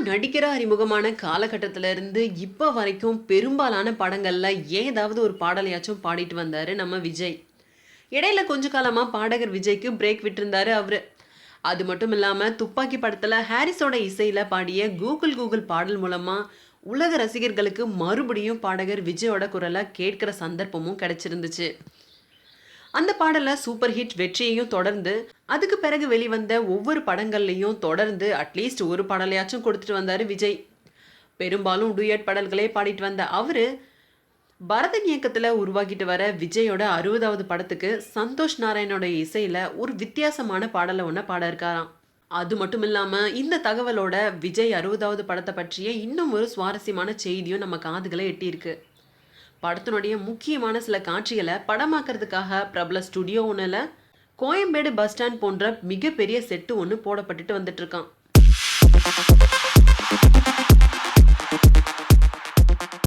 நடிக்கிற அறிமுகமான காலகட்டத்தில இருந்து இப்ப வரைக்கும் பெரும்பாலான படங்கள்ல ஏதாவது ஒரு பாடலையாச்சும் பாடிட்டு வந்தாரு நம்ம விஜய். இடையில கொஞ்ச காலமா பாடகர் விஜய்க்கு பிரேக் விட்டிருந்தாரு அவரு. அது மட்டும் இல்லாம துப்பாக்கி படத்துல ஹாரிஸோட இசையில பாடிய கூகுள் கூகுள் பாடல் மூலமா உலக ரசிகர்களுக்கு மறுபடியும் பாடகர் விஜயோட குரலை கேட்கிற சந்தர்ப்பமும் கிடைச்சிருந்துச்சு. அந்த பாடல சூப்பர் ஹிட் வெற்றியையும் தொடர்ந்து அதுக்கு பிறகு வெளிவந்த ஒவ்வொரு படங்கள்லையும் தொடர்ந்து அட்லீஸ்ட் ஒரு பாடலையாச்சும் கொடுத்துட்டு வந்தாரு விஜய். பெரும்பாலும் டூயட் பாடல்களே பாடிட்டு வந்த அவரு பரதன் இயக்கத்துல உருவாக்கிட்டு வர விஜயோட 60வது படத்துக்கு சந்தோஷ் நாராயணோட இசையில ஒரு வித்தியாசமான பாடலை ஒன்று பாட இருக்காராம். அது மட்டும் இல்லாம இந்த தகவலோட விஜய் 60வது படத்தை பற்றிய இன்னும் ஒரு சுவாரஸ்யமான செய்தியும் நம்ம காதுகளை எட்டியிருக்கு. படத்தினுடைய முக்கியமான சில காட்சிகளை படமாக்குறதுக்காக பிரபல ஸ்டுடியோ ஒன்றில் கோயம்பேடு பஸ் ஸ்டாண்ட் போன்ற மிகப்பெரிய செட்டு ஒன்று போடப்பட்டுட்டு வந்துட்டு இருக்கான்.